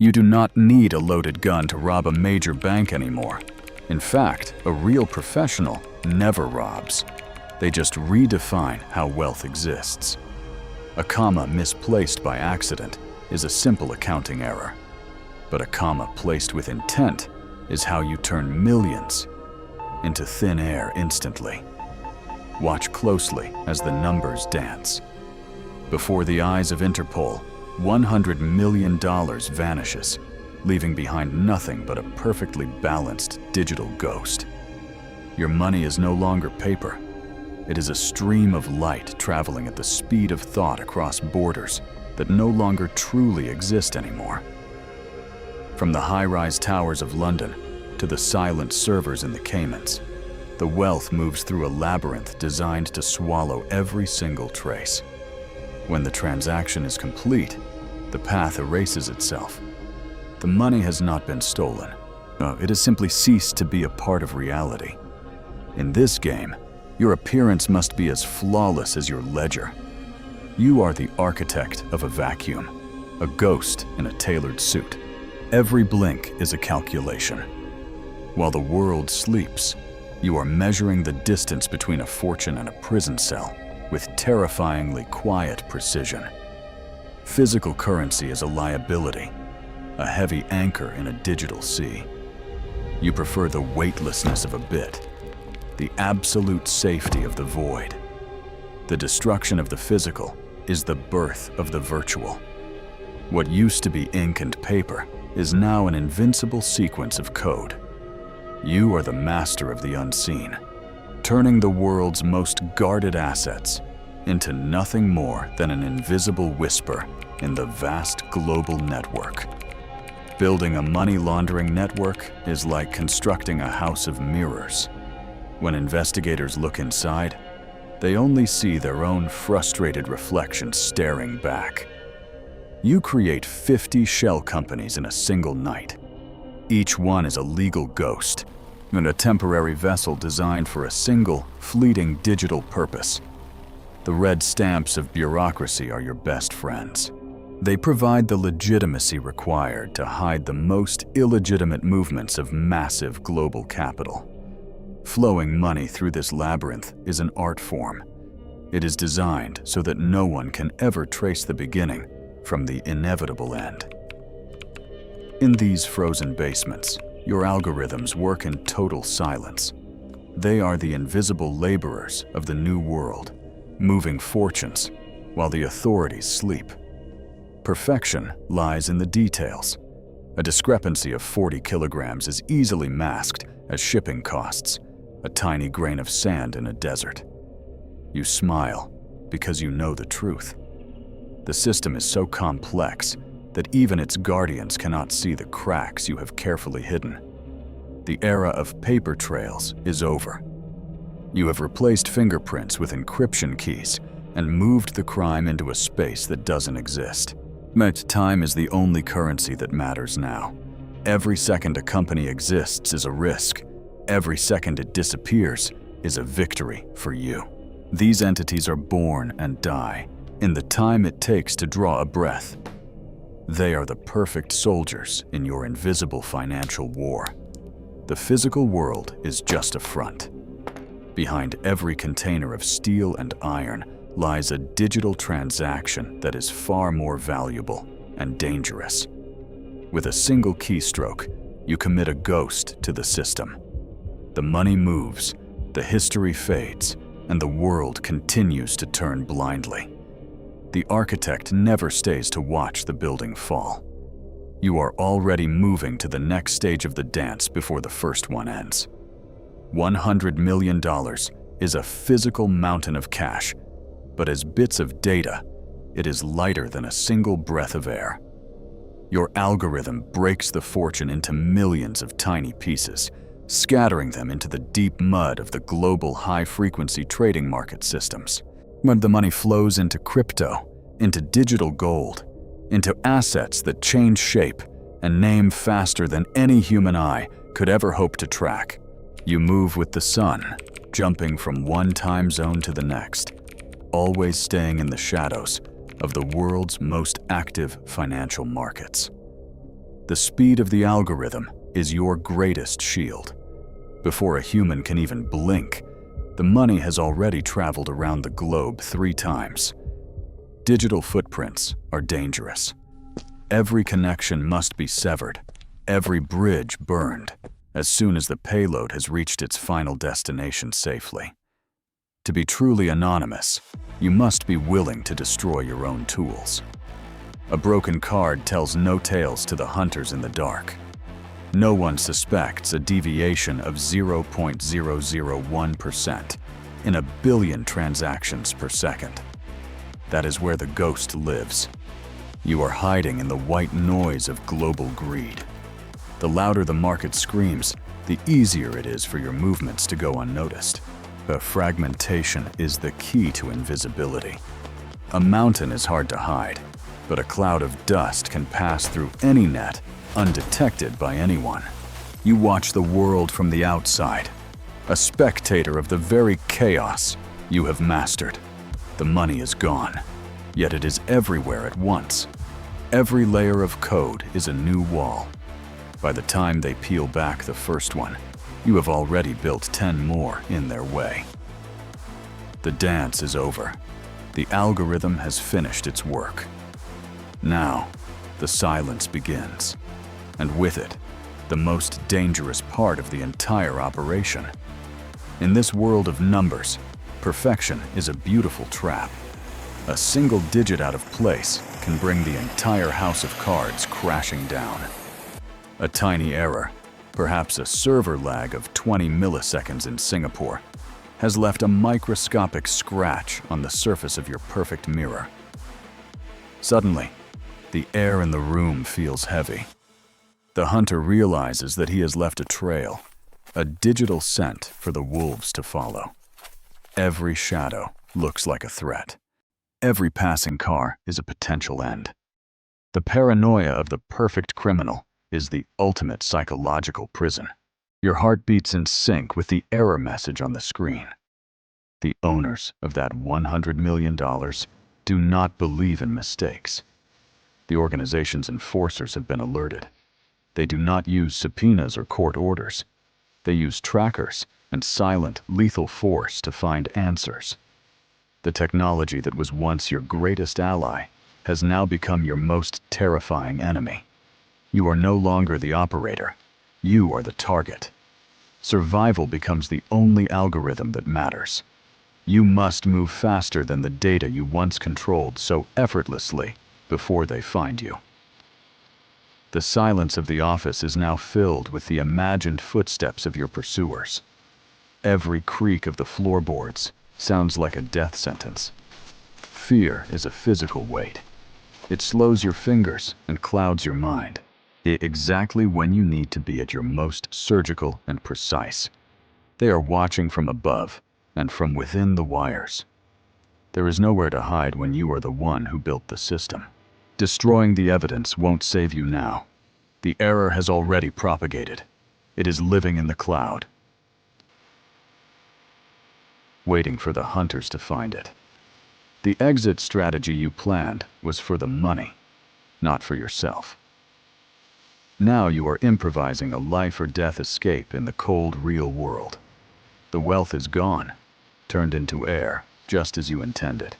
You do not need a loaded gun to rob a major bank anymore. In fact, a real professional never robs. They just redefine how wealth exists. A comma misplaced by accident is a simple accounting error. But a comma placed with intent is how you turn millions into thin air instantly. Watch closely as the numbers dance. Before the eyes of Interpol, $100 million vanishes, leaving behind nothing but a perfectly balanced digital ghost. Your money is no longer paper. It is a stream of light traveling at the speed of thought across borders that no longer truly exist anymore. From the high-rise towers of London to the silent servers in the Caymans, the wealth moves through a labyrinth designed to swallow every single trace. When the transaction is complete, the path erases itself. The money has not been stolen. It has simply ceased to be a part of reality. In this game, your appearance must be as flawless as your ledger. You are the architect of a vacuum, a ghost in a tailored suit. Every blink is a calculation. While the world sleeps, you are measuring the distance between a fortune and a prison cell with terrifyingly quiet precision. Physical currency is a liability, a heavy anchor in a digital sea. You prefer the weightlessness of a bit, the absolute safety of the void. The destruction of the physical is the birth of the virtual. What used to be ink and paper is now an invincible sequence of code. You are the master of the unseen, turning the world's most guarded assets into nothing more than an invisible whisper in the vast global network. Building a money laundering network is like constructing a house of mirrors. When investigators look inside, they only see their own frustrated reflection staring back. You create 50 shell companies in a single night. Each one is a legal ghost and a temporary vessel designed for a single, fleeting digital purpose. The red stamps of bureaucracy are your best friends. They provide the legitimacy required to hide the most illegitimate movements of massive global capital. Flowing money through this labyrinth is an art form. It is designed so that no one can ever trace the beginning from the inevitable end. In these frozen basements, your algorithms work in total silence. They are the invisible laborers of the new world, moving fortunes while the authorities sleep. Perfection lies in the details. A discrepancy of 40 kilograms is easily masked as shipping costs, a tiny grain of sand in a desert. You smile because you know the truth. The system is so complex that even its guardians cannot see the cracks you have carefully hidden. The era of paper trails is over. You have replaced fingerprints with encryption keys and moved the crime into a space that doesn't exist. But time is the only currency that matters now. Every second a company exists is a risk. Every second it disappears is a victory for you. These entities are born and die in the time it takes to draw a breath. They are the perfect soldiers in your invisible financial war. The physical world is just a front. Behind every container of steel and iron lies a digital transaction that is far more valuable and dangerous. With a single keystroke, you commit a ghost to the system. The money moves, the history fades, and the world continues to turn blindly. The architect never stays to watch the building fall. You are already moving to the next stage of the dance before the first one ends. $100 million is a physical mountain of cash, but as bits of data, it is lighter than a single breath of air. Your algorithm breaks the fortune into millions of tiny pieces, scattering them into the deep mud of the global high-frequency trading market systems. When the money flows into crypto, into digital gold, into assets that change shape and name faster than any human eye could ever hope to track. You move with the sun, jumping from one time zone to the next, always staying in the shadows of the world's most active financial markets. The speed of the algorithm is your greatest shield. Before a human can even blink, the money has already traveled around the globe 3 times. Digital footprints are dangerous. Every connection must be severed, every bridge burned, as soon as the payload has reached its final destination safely. To be truly anonymous, you must be willing to destroy your own tools. A broken card tells no tales to the hunters in the dark. No one suspects a deviation of 0.001% in a billion transactions per second. That is where the ghost lives. You are hiding in the white noise of global greed. The louder the market screams, the easier it is for your movements to go unnoticed. The fragmentation is the key to invisibility. A mountain is hard to hide, but a cloud of dust can pass through any net undetected by anyone. You watch the world from the outside, a spectator of the very chaos you have mastered. The money is gone, yet it is everywhere at once. Every layer of code is a new wall. By the time they peel back the first one, you have already built 10 more in their way. The dance is over. The algorithm has finished its work. Now, the silence begins, and with it, the most dangerous part of the entire operation. In this world of numbers, perfection is a beautiful trap. A single digit out of place can bring the entire house of cards crashing down. A tiny error, perhaps a server lag of 20 milliseconds in Singapore, has left a microscopic scratch on the surface of your perfect mirror. Suddenly, the air in the room feels heavy. The hunter realizes that he has left a trail, a digital scent for the wolves to follow. Every shadow looks like a threat. Every passing car is a potential end. The paranoia of the perfect criminal is the ultimate psychological prison. Your heart beats in sync with the error message on the screen. The owners of that $100 million do not believe in mistakes. The organization's enforcers have been alerted. They do not use subpoenas or court orders. They use trackers and silent, lethal force to find answers. The technology that was once your greatest ally has now become your most terrifying enemy. You are no longer the operator. You are the target. Survival becomes the only algorithm that matters. You must move faster than the data you once controlled so effortlessly before they find you. The silence of the office is now filled with the imagined footsteps of your pursuers. Every creak of the floorboards sounds like a death sentence. Fear is a physical weight. It slows your fingers and clouds your mind, exactly when you need to be at your most surgical and precise. They are watching from above and from within the wires. There is nowhere to hide when you are the one who built the system. Destroying the evidence won't save you now. The error has already propagated. It is living in the cloud, waiting for the hunters to find it. The exit strategy you planned was for the money, not for yourself. Now you are improvising a life or death escape in the cold, real world. The wealth is gone, turned into air, just as you intended.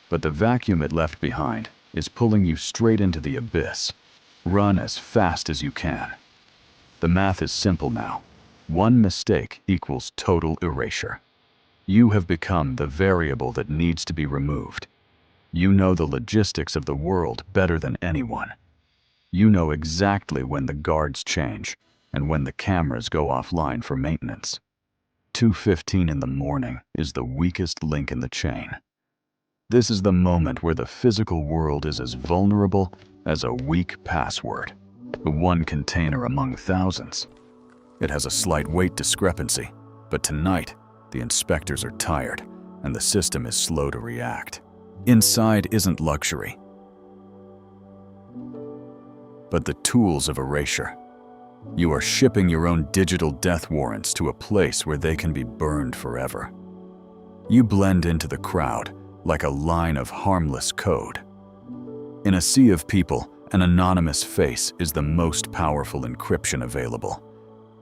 But the vacuum it left behind is pulling you straight into the abyss. Run as fast as you can. The math is simple now. One mistake equals total erasure. You have become the variable that needs to be removed. You know the logistics of the world better than anyone. You know exactly when the guards change and when the cameras go offline for maintenance. 2:15 in the morning is the weakest link in the chain. This is the moment where the physical world is as vulnerable as a weak password, the one container among thousands. It has a slight weight discrepancy, but tonight, the inspectors are tired and the system is slow to react. Inside isn't luxury, but the tools of erasure. You are shipping your own digital death warrants to a place where they can be burned forever. You blend into the crowd like a line of harmless code. In a sea of people, An anonymous face is the most powerful encryption available.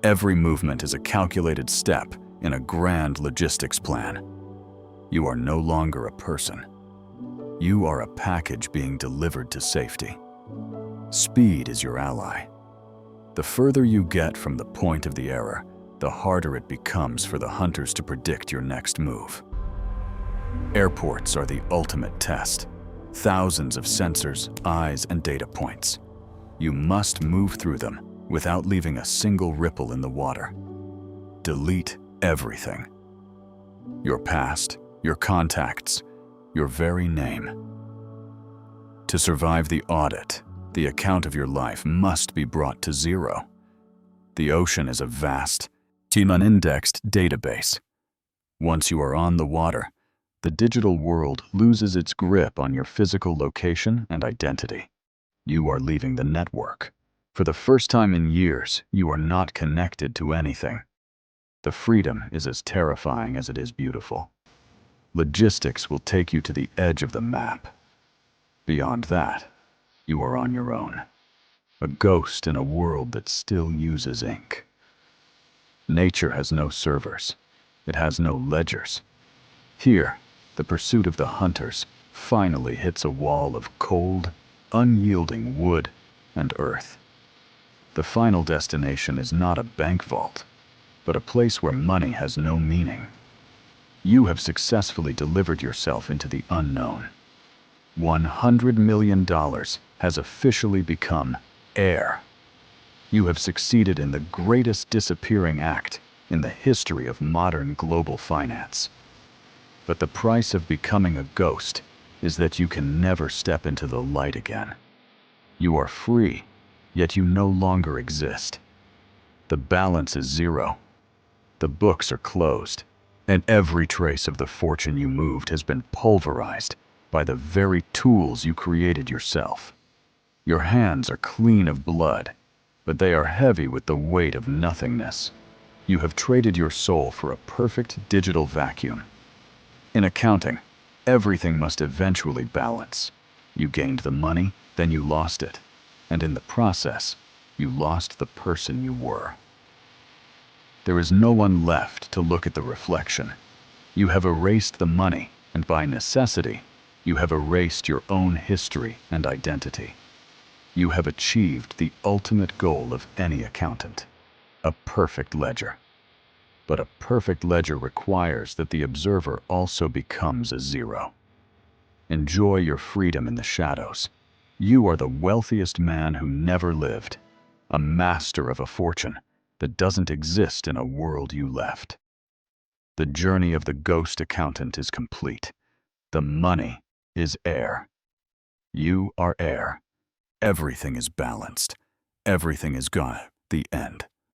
Every movement is a calculated step in a grand logistics plan. You are no longer a person. You are a package being delivered to safety. Speed is your ally. The further you get from the point of the error, the harder it becomes for the hunters to predict your next move. Airports are the ultimate test. Thousands of sensors, eyes, and data points. You must move through them without leaving a single ripple in the water. Delete everything. Your past, your contacts, your very name. To survive the audit, the account of your life must be brought to zero. The ocean is a vast, unindexed database. Once you are on the water, the digital world loses its grip on your physical location and identity. You are leaving the network. For the first time in years, you are not connected to anything. The freedom is as terrifying as it is beautiful. Logistics will take you to the edge of the map. Beyond that, you are on your own. A ghost in a world that still uses ink. Nature has no servers. It has no ledgers. Here, the pursuit of the hunters finally hits a wall of cold, unyielding wood and earth. The final destination is not a bank vault, but a place where money has no meaning. You have successfully delivered yourself into the unknown. $100 million has officially become air. You have succeeded in the greatest disappearing act in the history of modern global finance. But the price of becoming a ghost is that you can never step into the light again. You are free, yet you no longer exist. The balance is zero. The books are closed, and every trace of the fortune you moved has been pulverized by the very tools you created yourself. Your hands are clean of blood, but they are heavy with the weight of nothingness. You have traded your soul for a perfect digital vacuum. In accounting, everything must eventually balance. You gained the money, then you lost it. And in the process, you lost the person you were. There is no one left to look at the reflection. You have erased the money, and by necessity, you have erased your own history and identity. You have achieved the ultimate goal of any accountant, a perfect ledger. But a perfect ledger requires that the observer also becomes a zero. Enjoy your freedom in the shadows. You are the wealthiest man who never lived, a master of a fortune that doesn't exist in a world you left. The journey of the ghost accountant is complete. The money is air. You are air. Everything is balanced. Everything is gone. The end.